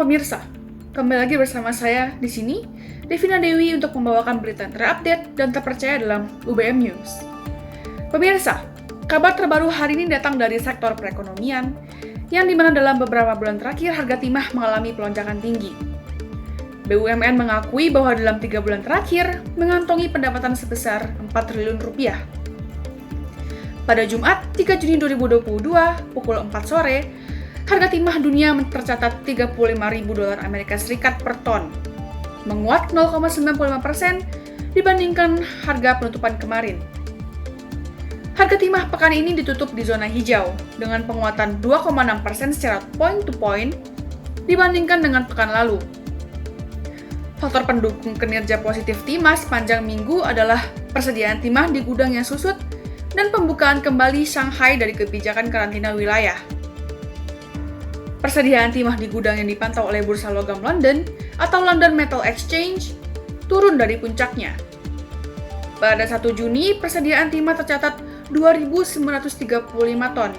pemirsa, kembali lagi bersama saya di sini, Devina Dewi untuk membawakan berita terupdate dan terpercaya dalam UBM News. Pemirsa, kabar terbaru hari ini datang dari sektor perekonomian, yang dimana dalam beberapa bulan terakhir harga timah mengalami pelonjakan tinggi. BUMN mengakui bahwa dalam 3 bulan terakhir mengantongi pendapatan sebesar 4 triliun rupiah. Pada Jumat, 3 Juni 2022, pukul 4 sore, harga timah dunia tercatat $35.000 Amerika Serikat per ton, menguat 0,95% dibandingkan harga penutupan kemarin. Harga timah pekan ini ditutup di zona hijau dengan penguatan 2,6% secara point to point dibandingkan dengan pekan lalu. Faktor pendukung kinerja positif timah sepanjang minggu adalah persediaan timah di gudang yang susut dan pembukaan kembali Shanghai dari kebijakan karantina wilayah. Persediaan timah di gudang yang dipantau oleh Bursa Logam London atau London Metal Exchange turun dari puncaknya. Pada 1 Juni, persediaan timah tercatat 2.935 ton.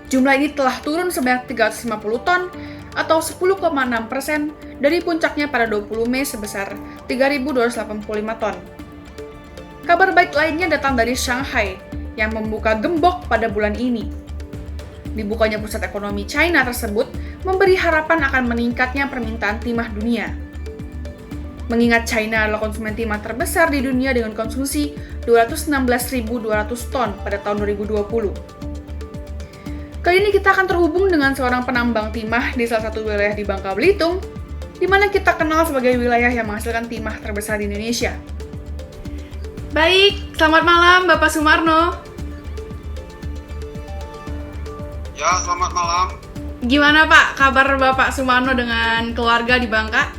Jumlah ini telah turun sebanyak 350 ton atau 10,6% dari puncaknya pada 20 Mei sebesar 3.285 ton. Kabar baik lainnya datang dari Shanghai yang membuka gembok pada bulan ini. Dibukanya pusat ekonomi China tersebut memberi harapan akan meningkatnya permintaan timah dunia. Mengingat China adalah konsumen timah terbesar di dunia dengan konsumsi 216.200 ton pada tahun 2020. Kali ini kita akan terhubung dengan seorang penambang timah di salah satu wilayah di Bangka Belitung, di mana kita kenal sebagai wilayah yang menghasilkan timah terbesar di Indonesia. Baik, selamat malam Bapak Sumarno. Ya, selamat malam. Gimana Pak kabar Bapak Sumarno dengan keluarga di Bangka?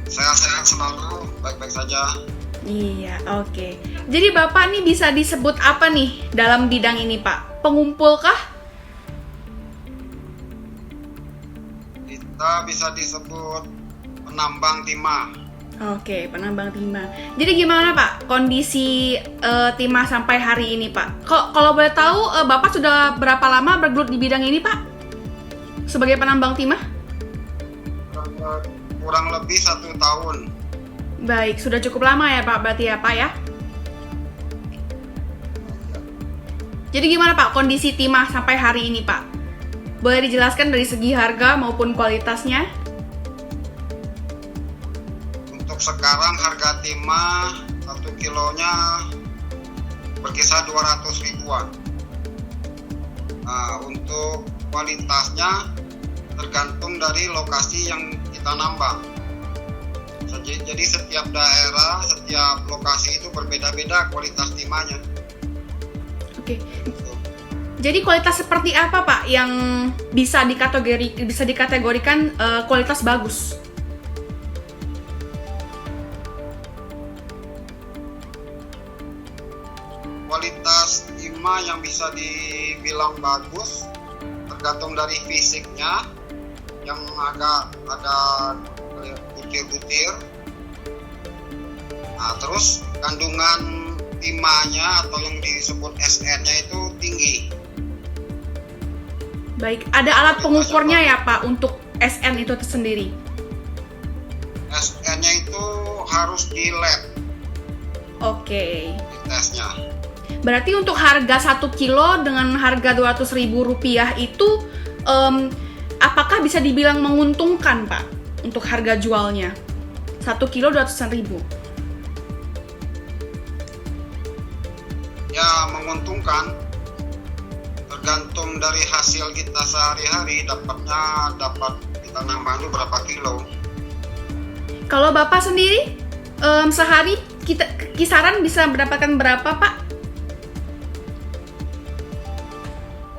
Sehat-sehat selalu, baik-baik saja. Iya, oke. Jadi Bapak nih bisa disebut apa nih dalam bidang ini Pak? Pengumpul kah? Kita bisa disebut penambang timah. Oke, penambang timah. Jadi gimana Pak kondisi timah sampai hari ini Pak? Kalau boleh tahu Bapak sudah berapa lama bergelut di bidang ini Pak? Sebagai penambang timah? Kurang lebih 1 tahun. Baik, sudah cukup lama ya Pak berarti ya Pak ya? Jadi gimana Pak kondisi timah sampai hari ini Pak? Boleh dijelaskan dari segi harga maupun kualitasnya? Untuk sekarang harga timah 1 kilonya berkisar 200 ribuan. Nah, untuk kualitasnya tergantung dari lokasi yang kita nambang. Jadi setiap daerah, setiap lokasi itu berbeda-beda kualitas timahnya. Oke. Jadi kualitas seperti apa Pak yang bisa dikategorikan kualitas bagus? Kualitas timah yang bisa dibilang bagus tergantung dari fisiknya, yang agak ada butir-butir. Nah, terus kandungan timahnya atau yang disebut SN-nya itu tinggi. Baik, ada alat pengukurnya ya Pak untuk SN itu tersendiri? SN-nya itu harus di lab. Oke. Di tesnya. Berarti untuk harga 1 kilo dengan harga Rp200.000 itu apakah bisa dibilang menguntungkan Pak untuk harga jualnya? 1 kilo 200.000. Ya, menguntungkan. Tergantung dari hasil kita sehari-hari, dapat kita nambah itu berapa kilo. Kalau Bapak sendiri sehari kisaran bisa mendapatkan berapa Pak?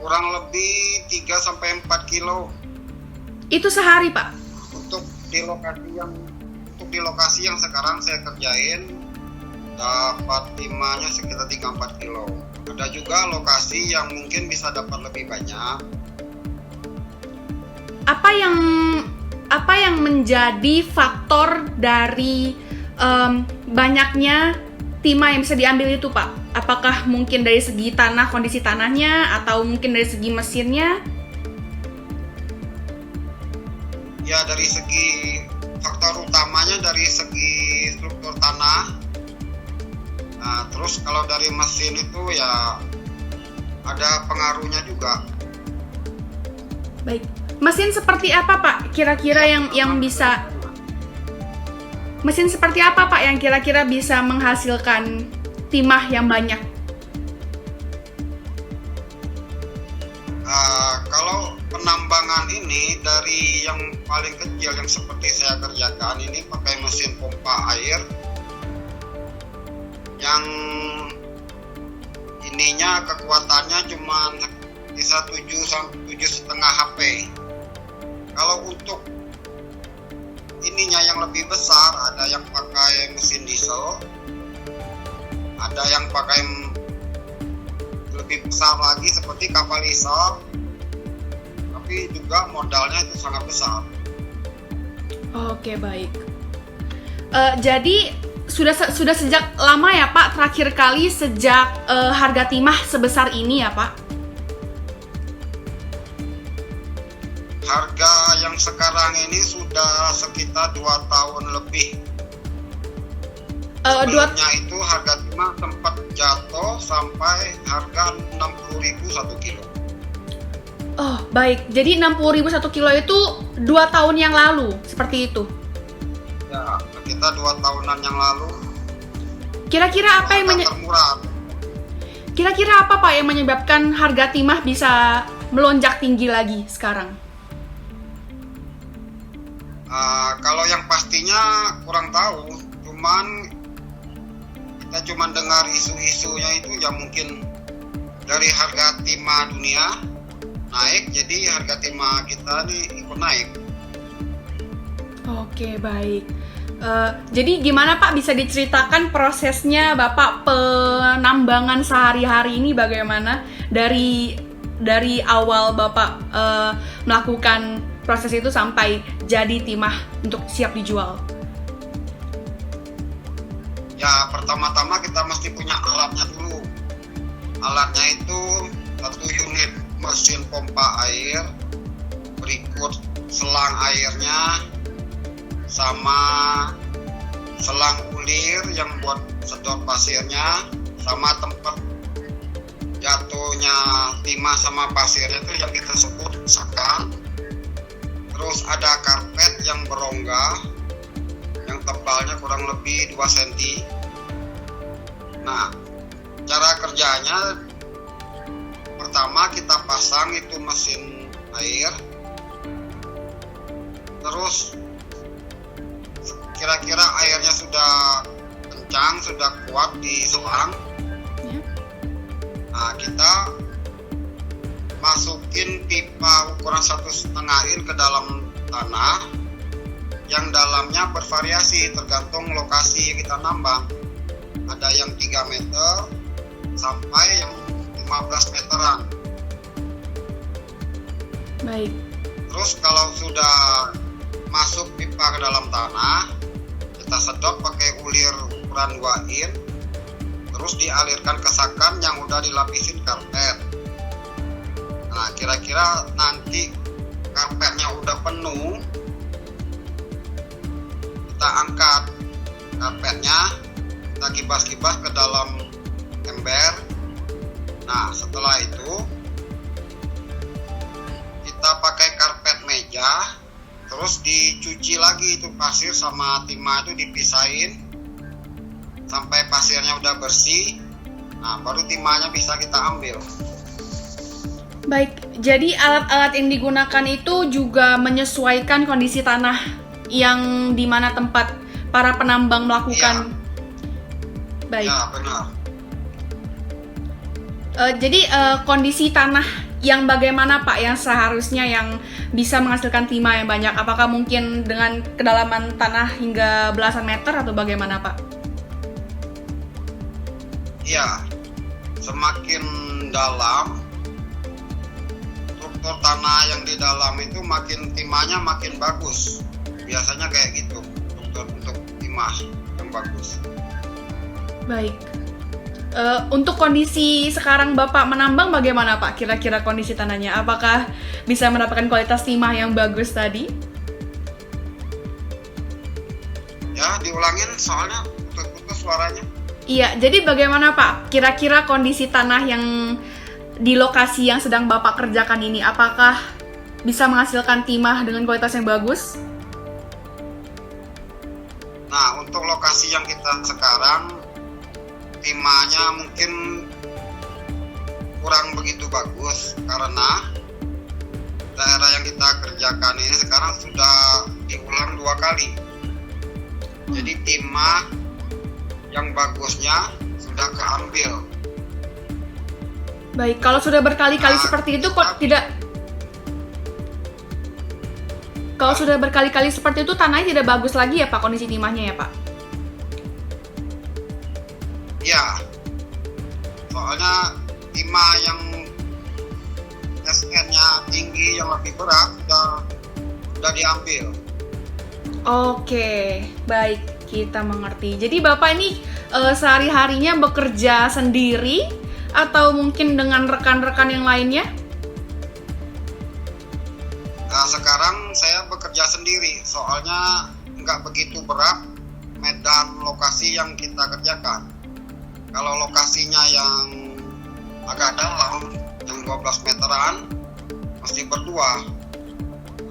Kurang lebih 3-4 kilo. Itu sehari Pak? Untuk di lokasi yang sekarang saya kerjain, dapat timahnya sekitar 3-4 kilo. Ada juga lokasi yang mungkin bisa dapat lebih banyak. Apa yang menjadi faktor dari banyaknya timah yang bisa diambil itu Pak? Apakah mungkin dari segi tanah, kondisi tanahnya, atau mungkin dari segi mesinnya? Ya, dari segi faktor utamanya dari segi struktur tanah. Nah, terus kalau dari mesin itu ya ada pengaruhnya juga. Baik. Mesin seperti apa, Pak? Kira-kira yang bisa Mesin seperti apa, Pak, yang kira-kira bisa menghasilkan timah yang banyak? Kalau penambangan ini dari yang paling kecil yang seperti saya kerjakan ini pakai mesin pompa air yang ininya kekuatannya cuma bisa 7,5 HP. Kalau untuk ininya yang lebih besar, ada yang pakai mesin diesel, ada yang pakai lebih besar lagi seperti kapal isap, tapi juga modalnya itu sangat besar. Oke, baik. Jadi sudah sejak lama ya, Pak, terakhir kali sejak harga timah sebesar ini ya, Pak? Harga yang sekarang ini sudah sekitar 2 tahun lebih. Sebelumnya itu harga timah sempat jatuh sampai harga 60.000 1 kilo. Oh, baik. Jadi 60.000 1 kilo itu 2 tahun yang lalu, seperti itu? Ya, sekitar 2 tahunan yang lalu. Kira-kira apa yang termurah. Kira-kira apa, Pak, yang menyebabkan harga timah bisa melonjak tinggi lagi sekarang? Kalau yang pastinya kurang tahu, kita cuman dengar isu-isunya itu ya mungkin dari harga timah dunia naik, jadi harga timah kita nih ikut naik. Oke, baik. Jadi gimana, Pak, bisa diceritakan prosesnya Bapak penambangan sehari-hari ini bagaimana dari awal Bapak melakukan proses itu sampai jadi timah untuk siap dijual? Ya, pertama-tama kita mesti punya alatnya dulu. Alatnya itu 1 unit mesin pompa air, berikut selang airnya, sama selang ulir yang buat sedot pasirnya, sama tempat jatuhnya timah sama pasirnya itu yang kita sebut sakan. Terus ada karpet yang berongga, yang tebalnya kurang lebih 2 cm. Nah, cara kerjanya pertama kita pasang itu mesin air, terus kira-kira airnya sudah kencang, sudah kuat di selang. Nah, kita masukin pipa ukuran 1,5 in ke dalam tanah, yang dalamnya bervariasi tergantung lokasi yang kita nambang. Ada yang 3 meter sampai yang 15 meteran. Baik. Terus kalau sudah masuk pipa ke dalam tanah, kita sedot pakai ulir ukuran 2 in, terus dialirkan ke sakan yang udah dilapisin karpet. Nah, kira-kira nanti karpetnya udah penuh, kita angkat karpetnya, kita kibas-kibas ke dalam ember. Nah, setelah itu kita pakai karpet meja, terus dicuci lagi itu pasir sama timah itu dipisahin sampai pasirnya udah bersih. Nah, baru timahnya bisa kita ambil. Baik, jadi alat-alat yang digunakan itu juga menyesuaikan kondisi tanah yang di mana tempat para penambang melakukan. Ya. Baik. Ya, benar. Jadi kondisi tanah yang bagaimana, Pak, yang seharusnya yang bisa menghasilkan timah yang banyak? Apakah mungkin dengan kedalaman tanah hingga belasan meter atau bagaimana, Pak? Iya, semakin dalam struktur tanah yang di dalam itu makin timahnya makin bagus. Biasanya kayak gitu struktur untuk timah yang bagus. Baik. Untuk kondisi sekarang Bapak menambang bagaimana Pak? Kira-kira kondisi tanahnya? Apakah bisa mendapatkan kualitas timah yang bagus tadi? Ya, diulangin soalnya putus-putus suaranya. Iya, jadi bagaimana Pak? Kira-kira kondisi tanah yang di lokasi yang sedang Bapak kerjakan ini, apakah bisa menghasilkan timah dengan kualitas yang bagus? Nah, untuk lokasi yang kita sekarang, timahnya mungkin kurang begitu bagus karena daerah yang kita kerjakan ini sekarang sudah diulang 2 kali. Jadi timah yang bagusnya sudah keambil. Baik, kalau sudah berkali-kali seperti itu kok tidak. Kalau sudah berkali-kali seperti itu tanahnya tidak bagus lagi ya Pak, kondisi timahnya ya Pak? Ya, soalnya timah yang SN-nya tinggi yang lebih berat sudah diambil. Oke, baik, kita mengerti. Jadi Bapak ini sehari-harinya bekerja sendiri atau mungkin dengan rekan-rekan yang lainnya? Nah, sekarang saya bekerja sendiri, soalnya nggak begitu berat medan lokasi yang kita kerjakan. Kalau lokasinya yang agak dalam, yang 12 meteran, mesti berdua.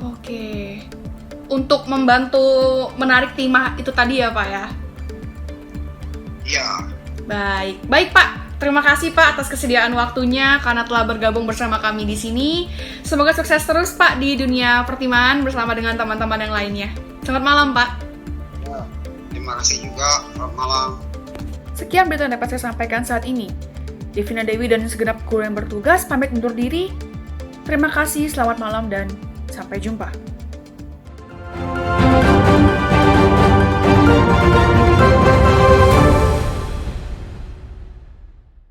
Oke. Untuk membantu menarik timah itu tadi ya Pak ya? Iya. Baik, baik Pak. Terima kasih Pak atas kesediaan waktunya karena telah bergabung bersama kami di sini. Semoga sukses terus Pak di dunia pertimahan bersama dengan teman-teman yang lainnya. Selamat malam Pak. Ya, terima kasih juga. Selamat malam. Sekian berita yang dapat saya sampaikan saat ini. Devina Dewi dan segenap kru yang bertugas pamit undur diri. Terima kasih, selamat malam, dan sampai jumpa.